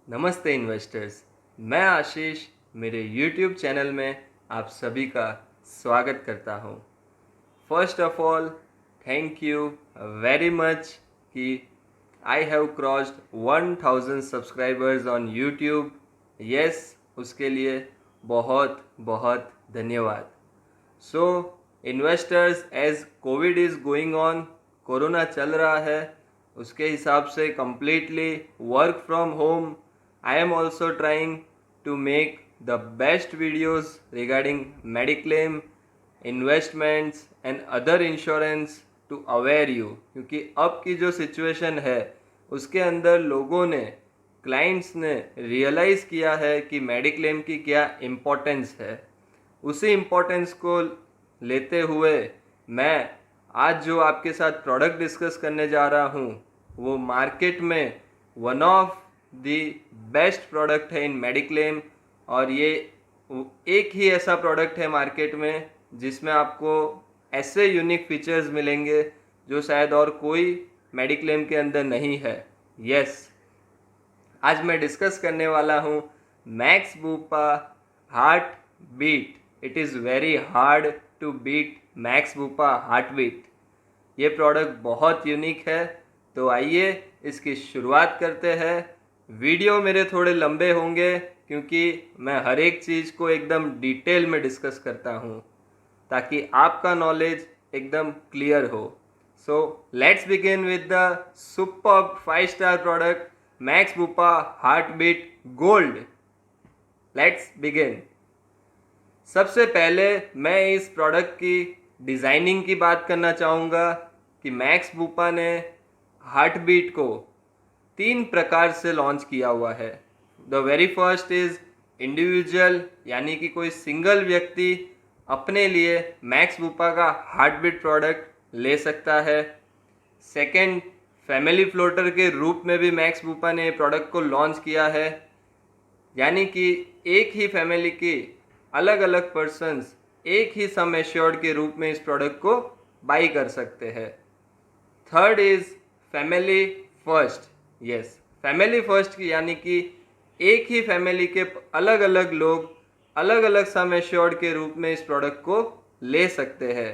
नमस्ते इन्वेस्टर्स। मैं आशीष मेरे YouTube चैनल में आप सभी का स्वागत करता हूँ। First of all thank you very much कि I have crossed 1000 subscribers on YouTube। Yes, उसके लिए बहुत बहुत धन्यवाद। So investors, as Covid is going on, corona चल रहा है, उसके हिसाब से completely work from home I am also trying to make the best videos regarding mediclaim, investments and other insurance to aware you, क्योंकि अब की जो सिचुएशन है उसके अंदर लोगों ने, क्लाइंट्स ने रियलाइज़ किया है कि मेडिक्लेम की क्या इम्पोर्टेंस है। उसी इम्पोर्टेंस को लेते हुए मैं आज जो आपके साथ प्रोडक्ट डिस्कस करने जा रहा हूँ वो मार्केट में one of the best product है इन मेडिक्लेम। और ये एक ही ऐसा प्रोडक्ट है मार्केट में जिसमें आपको ऐसे यूनिक फीचर्स मिलेंगे जो शायद और कोई मेडिक्लेम के अंदर नहीं है। यस, आज मैं डिस्कस करने वाला हूँ Max Bupa heart beat. It is very hard to beat Max Bupa heart beat. ये प्रोडक्ट बहुत यूनिक है, तो आइए इसकी शुरुआत करते हैं। वीडियो मेरे थोड़े लंबे होंगे क्योंकि मैं हर एक चीज़ को एकदम डिटेल में डिस्कस करता हूँ ताकि आपका नॉलेज एकदम क्लियर हो। So let's begin with the superb 5 star product Max Bupa heart beat gold. Let's begin. सबसे पहले मैं इस प्रोडक्ट की डिज़ाइनिंग की बात करना चाहूँगा कि मैक्स बूपा ने हार्ट बीट को 3 प्रकार से लॉन्च किया हुआ है। The very first is individual, यानी कि कोई सिंगल व्यक्ति अपने लिए मैक्स बूपा का हार्ट बीट प्रोडक्ट ले सकता है। सेकेंड, फैमिली फ्लोटर के रूप में भी मैक्स बूपा ने प्रोडक्ट को लॉन्च किया है, यानी कि एक ही फैमिली के अलग अलग पर्सन्स एक ही सम एश्योर्ड के रूप में इस प्रोडक्ट को बाई कर सकते हैं। Third is family first. Yes, family first की, यानी कि एक ही फैमिली के अलग अलग लोग अलग अलग सम एश्योर्ड के रूप में इस प्रोडक्ट को ले सकते हैं।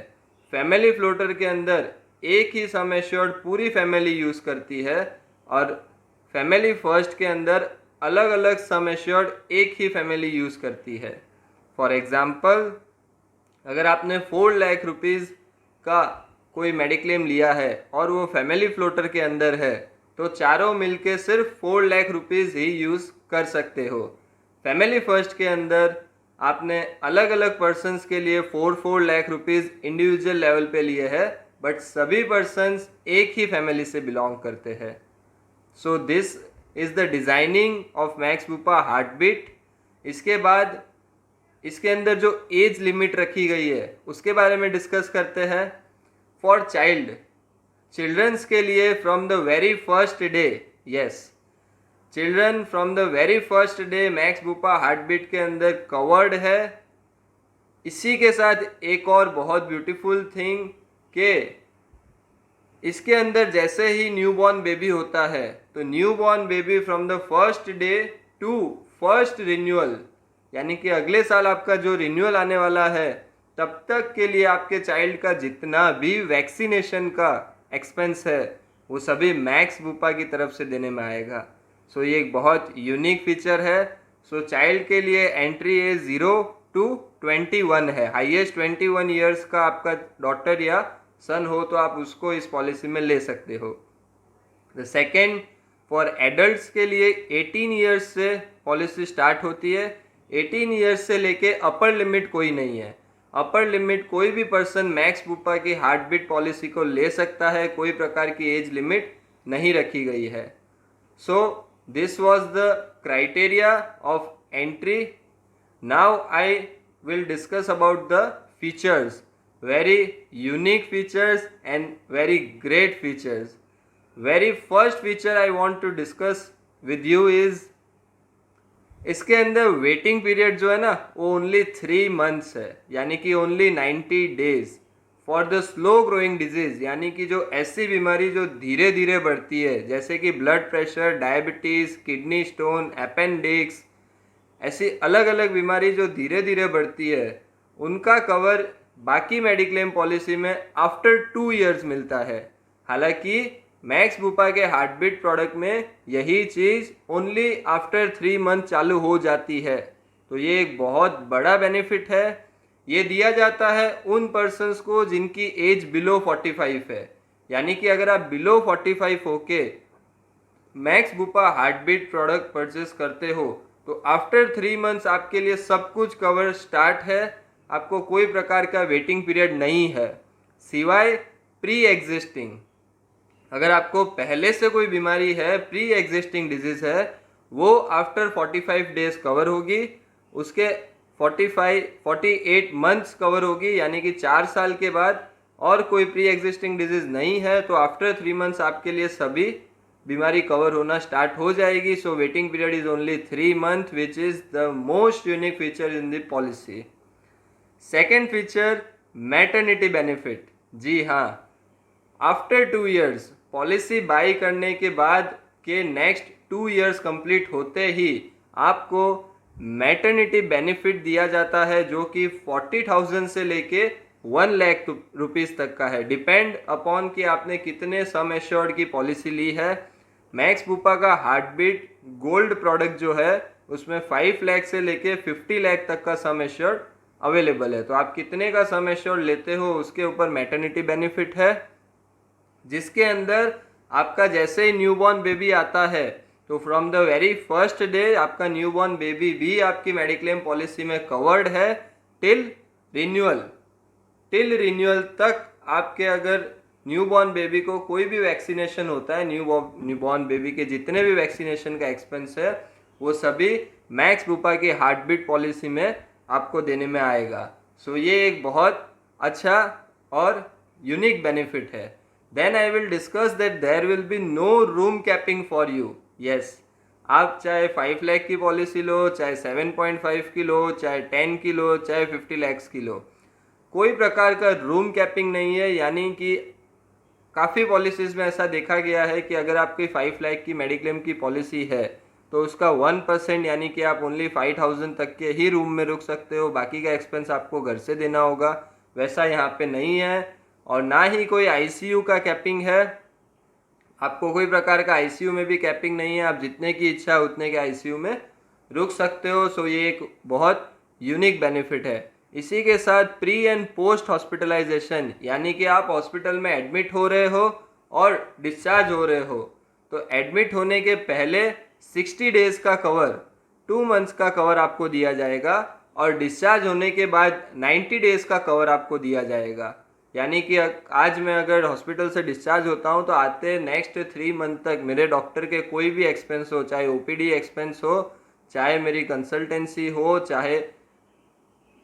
फैमिली फ्लोटर के अंदर एक ही सम एश्योर्ड पूरी फैमिली यूज़ करती है और फैमिली फर्स्ट के अंदर अलग अलग सम एश्योर्ड एक ही फैमिली यूज़ करती है। फॉर एग्ज़ाम्पल, अगर आपने 4 लाख रुपीज़ का कोई मेडिक्लेम लिया है और वो फैमिली फ्लोटर के अंदर है तो चारों मिलके सिर्फ 4 लाख रुपीज़ ही यूज़ कर सकते हो। फैमिली फर्स्ट के अंदर आपने अलग अलग पर्सन्स के लिए 4 लाख रुपीज़ इंडिविजुअल लेवल पे लिए हैं, बट सभी पर्सन्स एक ही फैमिली से बिलोंग करते हैं। So this is the designing of Max Bupa heart beat. इसके बाद इसके अंदर जो एज लिमिट रखी गई है उसके बारे में डिस्कस करते हैं। फॉर चिल्ड्रंस के लिए from the very first day, yes, children from the very first day Max Bupa heart beat के अंदर कवर्ड है। इसी के साथ एक और बहुत ब्यूटीफुल थिंग के इसके अंदर जैसे ही न्यूबॉर्न बेबी होता है तो newborn baby from the first day to first renewal, यानी कि अगले साल आपका जो रिन्यूअल आने वाला है तब तक के लिए आपके चाइल्ड का जितना भी वैक्सीनेशन का एक्सपेंस है वो सभी मैक्स बूपा की तरफ से देने में आएगा। सो ये एक बहुत यूनिक फीचर है। सो चाइल्ड के लिए एंट्री एज 0 to 21 है। हाईएस्ट 21 ईयर्स का आपका डॉटर या सन हो तो आप उसको इस पॉलिसी में ले सकते हो। द सेकेंड, फॉर एडल्ट्स के लिए 18 ईयर्स से पॉलिसी स्टार्ट होती है। 18 ईयर्स से लेके अपर लिमिट कोई नहीं है। अपर लिमिट कोई भी पर्सन मैक्स बूपा की हार्ट बीट पॉलिसी को ले सकता है, कोई प्रकार की एज लिमिट नहीं रखी गई है। So this was the criteria of entry. Now I will discuss about the features, very unique features and very great features. Very first feature I want to discuss with you is इसके अंदर waiting period जो है ना वो only 3 months है, यानी कि only 90 days for the slow growing disease, यानी कि जो ऐसी बीमारी जो धीरे धीरे बढ़ती है, जैसे कि blood pressure, diabetes, kidney stone, appendix, ऐसी अलग अलग बीमारी जो धीरे धीरे बढ़ती है, उनका कवर बाकी मेडिक्लेम पॉलिसी में आफ्टर 2 इयर्स मिलता है। हालांकि मैक्स बुपा के हार्ट बीट प्रोडक्ट में यही चीज़ ओनली आफ्टर 3 मंथ चालू हो जाती है। तो ये एक बहुत बड़ा बेनिफिट है। ये दिया जाता है उन पर्सन्स को जिनकी एज बिलो 45 है, यानी कि अगर आप बिलो 45 होके Max Bupa heart beat product purchase करते हो तो आफ्टर 3 मंथ्स आपके लिए सब कुछ कवर स्टार्ट है। आपको कोई प्रकार का वेटिंग पीरियड नहीं है, सिवाय प्री एग्जिस्टिंग। अगर आपको पहले से कोई बीमारी है, प्री एग्जिस्टिंग डिजीज है, वो आफ्टर 45 डेज कवर होगी। उसके 48 मंथ्स कवर होगी, यानी कि 4 साल के बाद। और कोई प्री एग्जिस्टिंग डिजीज नहीं है तो आफ्टर 3 मंथ्स आपके लिए सभी बीमारी कवर होना स्टार्ट हो जाएगी। So waiting period is only 3 month, which is the most unique feature in the policy. Second feature, maternity benefit. जी हाँ, आफ्टर 2 इयर्स पॉलिसी बाई करने के बाद के नेक्स्ट 2 इयर्स कंप्लीट होते ही आपको मैटरनिटी बेनिफिट दिया जाता है, जो कि 40,000 से लेके 1 लाख रुपीज़ तक का है। डिपेंड अपॉन कि आपने कितने सम एश्योर्ड की पॉलिसी ली है। मैक्स बुपा का हार्ट बीट गोल्ड प्रोडक्ट जो है उसमें 5 लाख से लेके 50 लाख तक का सम एश्योर्ड अवेलेबल है। तो आप कितने का सम एश्योर्ड लेते हो उसके ऊपर मैटरनिटी बेनिफिट है, जिसके अंदर आपका जैसे ही न्यूबॉर्न बेबी आता है तो from the very first day आपका न्यूबॉर्न बेबी भी आपकी मेडिक्लेम पॉलिसी में कवर्ड है टिल रिन्यूअल तक। आपके अगर न्यूबॉर्न बेबी को कोई भी वैक्सीनेशन होता है, न्यूबॉर्न बेबी के जितने भी वैक्सीनेशन का एक्सपेंस है वो सभी मैक्स बुपा की हार्ट बीट पॉलिसी में आपको देने में आएगा। सो ये एक बहुत अच्छा और यूनिक बेनिफिट है। Then I will discuss that there will be no room capping for you. Yes, आप चाहे 5 लाख की पॉलिसी लो, चाहे 7.5 की लो, चाहे 10 की लो, चाहे 50 लाख की लो, कोई प्रकार का रूम कैपिंग नहीं है। यानी कि काफ़ी पॉलिसीज़ में ऐसा देखा गया है कि अगर आपकी 5 लाख की मेडिक्लेम की पॉलिसी है तो उसका 1% यानी कि आप ओनली 5,000 तक के ही रूम में रुक सकते हो, बाकी का एक्सपेंस आपको घर से देना होगा। वैसा यहाँ पे नहीं है। और ना ही कोई आईसीयू का कैपिंग है, आपको कोई प्रकार का आईसीयू में भी कैपिंग नहीं है। आप जितने की इच्छा उतने के आईसीयू में रुक सकते हो। सो ये एक बहुत यूनिक बेनिफिट है। इसी के साथ प्री एंड पोस्ट हॉस्पिटलाइजेशन, यानी कि आप हॉस्पिटल में एडमिट हो रहे हो और डिस्चार्ज हो रहे हो, तो एडमिट होने के पहले 60 डेज का कवर, 2 मंथ्स का कवर आपको दिया जाएगा, और डिस्चार्ज होने के बाद 90 डेज का कवर आपको दिया जाएगा। यानी कि आज मैं अगर हॉस्पिटल से डिस्चार्ज होता हूँ तो आते नेक्स्ट 3 मंथ तक मेरे डॉक्टर के कोई भी एक्सपेंस हो, चाहे ओपीडी एक्सपेंस हो, चाहे मेरी कंसल्टेंसी हो, चाहे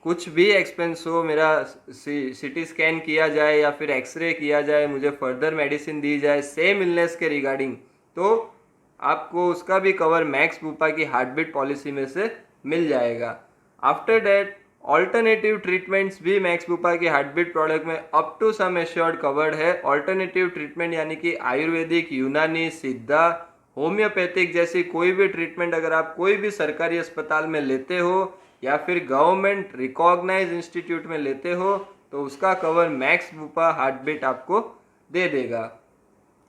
कुछ भी एक्सपेंस हो, मेरा सीटी स्कैन किया जाए या फिर एक्सरे किया जाए, मुझे फर्दर मेडिसिन दी जाए सेम इलनेस के रिगार्डिंग, तो आपको उसका भी कवर मैक्स बुपा की हार्ट बीट पॉलिसी में से मिल जाएगा। आफ्टर दैट ऑल्टरनेटिव ट्रीटमेंट्स भी मैक्स बुपा की हार्ट बीट प्रोडक्ट में up to sum assured covered है। ऑल्टरनेटिव ट्रीटमेंट यानी कि आयुर्वेदिक, यूनानी, सिद्धा, होम्योपैथिक जैसी कोई भी ट्रीटमेंट अगर आप कोई भी सरकारी अस्पताल में लेते हो या फिर गवर्नमेंट रिकॉग्नाइज इंस्टीट्यूट में लेते हो तो उसका cover Max Bupa heart beat आपको दे देगा।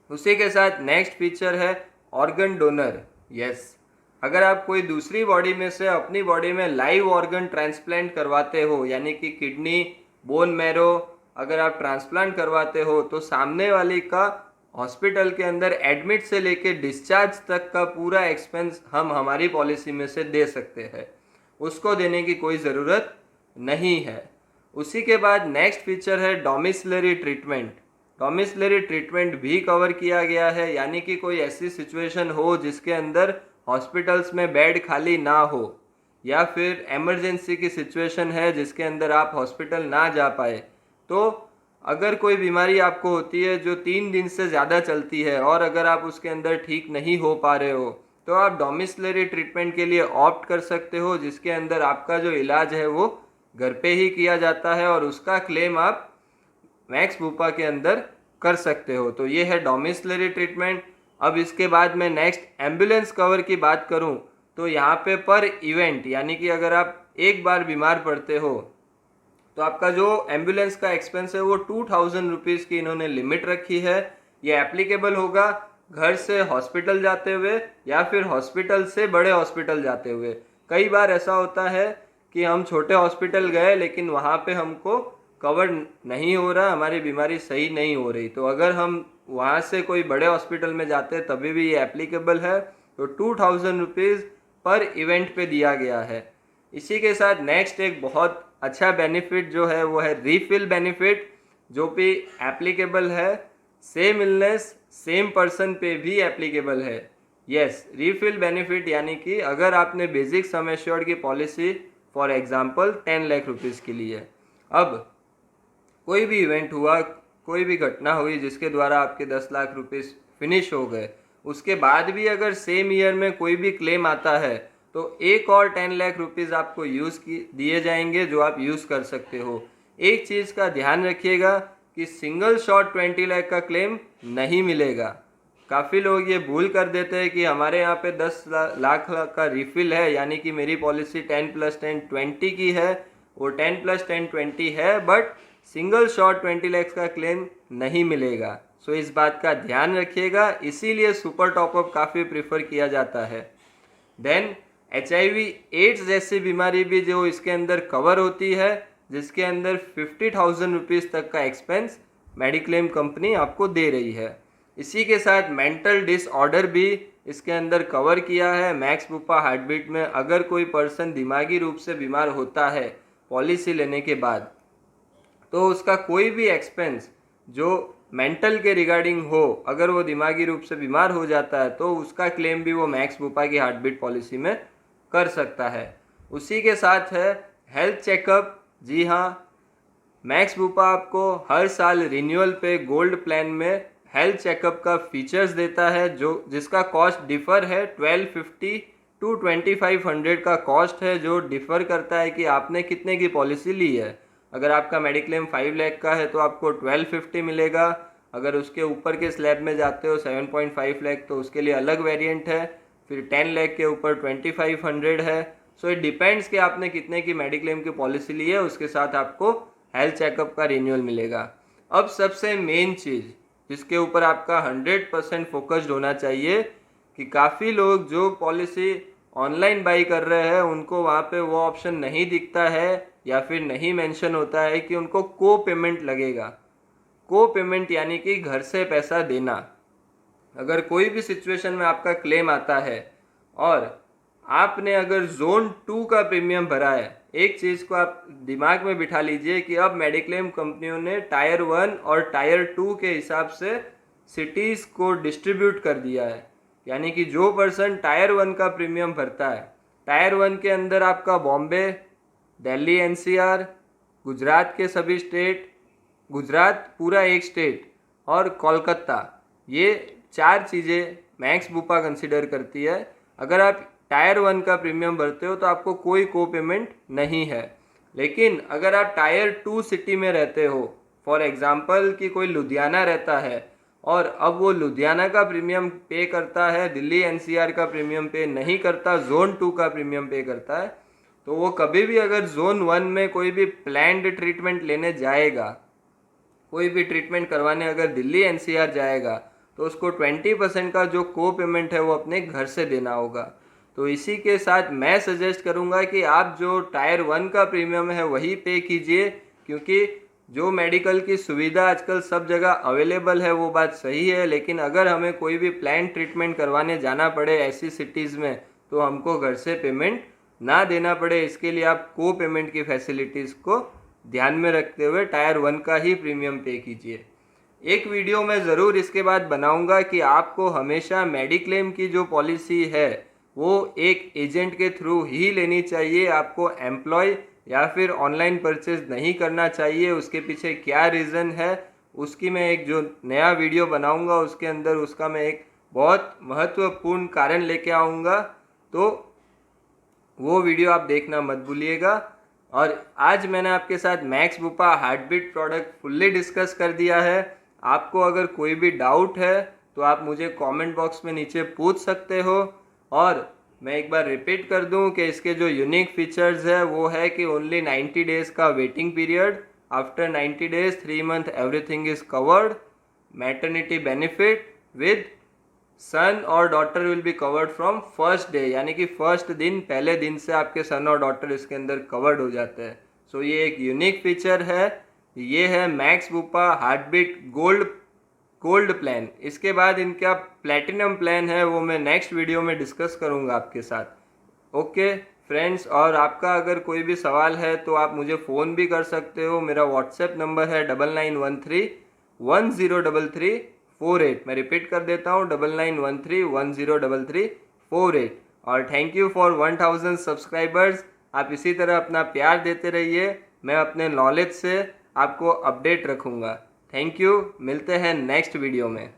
उसी के साथ नेक्स्ट फीचर है ऑर्गन डोनर। यस, अगर आप कोई दूसरी बॉडी में से अपनी बॉडी में लाइव ऑर्गन ट्रांसप्लांट करवाते हो, यानी कि किडनी, बोन मैरो अगर आप ट्रांसप्लांट करवाते हो, तो सामने वाली का हॉस्पिटल के अंदर एडमिट से लेके डिस्चार्ज तक का पूरा एक्सपेंस हम हमारी पॉलिसी में से दे सकते हैं, उसको देने की कोई ज़रूरत नहीं है। उसी के बाद नेक्स्ट फीचर है डोमिसिलरी ट्रीटमेंट। डोमिसिलरी ट्रीटमेंट भी कवर किया गया है, यानी कि कोई ऐसी सिचुएशन हो जिसके अंदर हॉस्पिटल्स में बेड खाली ना हो, या फिर इमरजेंसी की सिचुएशन है जिसके अंदर आप हॉस्पिटल ना जा पाए, तो अगर कोई बीमारी आपको होती है जो 3 दिन से ज़्यादा चलती है और अगर आप उसके अंदर ठीक नहीं हो पा रहे हो, तो आप डोमिसिलरी ट्रीटमेंट के लिए ऑप्ट कर सकते हो, जिसके अंदर आपका जो इलाज है वो घर पे ही किया जाता है और उसका क्लेम आप मैक्स बुपा के अंदर कर सकते हो। तो ये है डोमिसलरी ट्रीटमेंट। अब इसके बाद मैं नेक्स्ट एम्बुलेंस कवर की बात करूं तो यहाँ पे पर इवेंट यानी कि अगर आप एक बार बीमार पड़ते हो तो आपका जो एम्बुलेंस का एक्सपेंस है वो 2000 रुपीज़ की इन्होंने लिमिट रखी है। ये एप्लीकेबल होगा घर से हॉस्पिटल जाते हुए या फिर हॉस्पिटल से बड़े हॉस्पिटल जाते हुए। कई बार ऐसा होता है कि हम छोटे हॉस्पिटल गए लेकिन वहाँ पे हमको कवर नहीं हो रहा, हमारी बीमारी सही नहीं हो रही, तो अगर हम वहाँ से कोई बड़े हॉस्पिटल में जाते हैं तभी भी ये एप्लीकेबल है। तो 2000 रुपीज़ पर इवेंट पे दिया गया है। इसी के साथ नेक्स्ट एक बहुत अच्छा बेनिफिट जो है वो है रीफिल बेनिफिट, जो भी एप्लीकेबल है सेम इलनेस सेम पर्सन पे भी एप्लीकेबल है। यस, रीफिल बेनिफिट यानी कि अगर आपने बेसिक सम एश्योर्ड की policy for example 10 lakh rupees के लिए, अब कोई भी इवेंट हुआ, कोई भी घटना हुई जिसके द्वारा आपके 10 लाख रुपीस फिनिश हो गए, उसके बाद भी अगर सेम ईयर में कोई भी क्लेम आता है तो एक और 10 लाख रुपीज़ आपको यूज़ की दिए जाएंगे जो आप यूज़ कर सकते हो। एक चीज़ का ध्यान रखिएगा कि सिंगल शॉट 20 लाख का क्लेम नहीं मिलेगा। काफ़ी लोग ये भूल कर देते हैं कि हमारे यहाँ पे 10 लाख का रिफिल है यानी कि मेरी पॉलिसी 10 + 10 20 की है, वो 10 + 10 20 है, बट सिंगल शॉट 20 लाख का क्लेम नहीं मिलेगा। सो इस बात का ध्यान रखिएगा, इसीलिए सुपर टॉपअप काफ़ी प्रीफर किया जाता है। देन HIV एड्स जैसी बीमारी भी जो इसके अंदर कवर होती है, जिसके अंदर 50,000 रुपीज़ तक का एक्सपेंस मेडिक्लेम कंपनी आपको दे रही है। इसी के साथ मेंटल डिसऑर्डर भी इसके अंदर कवर किया है। मैक्स बुपा हार्टबीट में अगर कोई पर्सन दिमागी रूप से बीमार होता है पॉलिसी लेने के बाद, तो उसका कोई भी एक्सपेंस जो मेंटल के रिगार्डिंग हो, अगर वो दिमागी रूप से बीमार हो जाता है तो उसका क्लेम भी वो मैक्स बुपा की हार्टबीट पॉलिसी में कर सकता है। उसी के साथ है हेल्थ चेकअप। जी हाँ, मैक्स बुपा आपको हर साल रिन्यूअल पे गोल्ड प्लान में हेल्थ चेकअप का फीचर्स देता है, जो जिसका कॉस्ट डिफ़र है 1250 टू 2500 का कॉस्ट है, जो डिफ़र करता है कि आपने कितने की पॉलिसी ली है। अगर आपका मेडिक्लेम 5 लाख का है तो आपको 1250 मिलेगा। अगर उसके ऊपर के स्लैब में जाते हो 7.5 लाख तो उसके लिए अलग वेरिएंट है। फिर 10 लाख के ऊपर 2500 है। सो इट डिपेंड्स कि आपने कितने की मेडिक्लेम की पॉलिसी ली है, उसके साथ आपको हेल्थ चेकअप का रिन्यूअल मिलेगा। अब सबसे मेन चीज़ जिसके ऊपर आपका 100% फोकस्ड होना चाहिए कि काफ़ी लोग जो पॉलिसी ऑनलाइन बाई कर रहे हैं उनको वहाँ पे वो ऑप्शन नहीं दिखता है या फिर नहीं मेंशन होता है कि उनको को पेमेंट लगेगा। को पेमेंट यानी कि घर से पैसा देना। अगर कोई भी सिचुएशन में आपका क्लेम आता है और आपने अगर जोन 2 का प्रीमियम भरा है, एक चीज़ को आप दिमाग में बिठा लीजिए कि अब मेडिक्लेम कंपनियों ने टायर 1 और टायर 2 के हिसाब से सिटीज़ को डिस्ट्रीब्यूट कर दिया है। यानी कि जो पर्सन टायर 1 का प्रीमियम भरता है, टायर 1 के अंदर आपका बॉम्बे, दिल्ली NCR, गुजरात के सभी स्टेट, गुजरात पूरा एक स्टेट और कोलकाता, ये 4 चीज़ें मैक्स बुपा कंसिडर करती है। अगर आप टायर 1 का प्रीमियम भरते हो तो आपको कोई को पेमेंट नहीं है। लेकिन अगर आप टायर 2 सिटी में रहते हो, फॉर एग्जांपल कि कोई लुधियाना रहता है और अब वो लुधियाना का प्रीमियम पे करता है, दिल्ली NCR का प्रीमियम पे नहीं करता, जोन 2 का प्रीमियम पे करता है, तो वो कभी भी अगर जोन 1 में कोई भी प्लान्ड ट्रीटमेंट लेने जाएगा, कोई भी ट्रीटमेंट करवाने अगर दिल्ली NCR जाएगा तो उसको 20% का जो को पेमेंट है वो अपने घर से देना होगा। तो इसी के साथ मैं सजेस्ट करूंगा कि आप जो टायर 1 का प्रीमियम है वही पे कीजिए, क्योंकि जो मेडिकल की सुविधा आजकल सब जगह अवेलेबल है वो बात सही है, लेकिन अगर हमें कोई भी प्लान ट्रीटमेंट करवाने जाना पड़े ऐसी सिटीज़ में तो हमको घर से पेमेंट ना देना पड़े, इसके लिए आप को पेमेंट की फैसिलिटीज़ को ध्यान में रखते हुए टायर 1 का ही प्रीमियम पे कीजिए। एक वीडियो मैं ज़रूर इसके बाद बनाऊंगा कि आपको हमेशा मेडिक्लेम की जो पॉलिसी है वो एक एजेंट के थ्रू ही लेनी चाहिए। आपको एम्प्लॉय या फिर ऑनलाइन परचेज नहीं करना चाहिए। उसके पीछे क्या रीज़न है उसकी मैं एक जो नया वीडियो बनाऊंगा उसके अंदर उसका मैं एक बहुत महत्वपूर्ण कारण लेके आऊँगा, तो वो वीडियो आप देखना मत भूलिएगा। और आज मैंने आपके साथ max Bupa heartbeat product fully discuss कर दिया है। आपको अगर कोई भी डाउट है तो आप मुझे कमेंट बॉक्स में नीचे पूछ सकते हो। और मैं एक बार रिपीट कर दूं कि इसके जो यूनिक फीचर्स है वो है कि ओनली 90 डेज का waiting period, after 90 days 3 month everything is covered, maternity benefit with son और daughter will be covered from first day, यानी कि फर्स्ट दिन, पहले दिन से आपके सन और डॉटर इसके अंदर कवर्ड हो जाते हैं। सो ये एक यूनिक फीचर है। ये है max Bupa heartbeat gold plan. इसके बाद इनका प्लेटिनम प्लान है, वो मैं नेक्स्ट वीडियो में डिस्कस करूंगा आपके साथ। ओके फ्रेंड्स, और आपका अगर कोई भी सवाल है तो आप मुझे फ़ोन भी कर सकते हो। मेरा व्हाट्सएप नंबर है 9913103348। मैं रिपीट कर देता हूँ 9913103348। और थैंक यू फॉर 1000 सब्सक्राइबर्स। आप इसी तरह अपना प्यार देते रहिए, मैं अपने नॉलेज से आपको अपडेट रखूँगा। थैंक यू, मिलते हैं नेक्स्ट वीडियो में।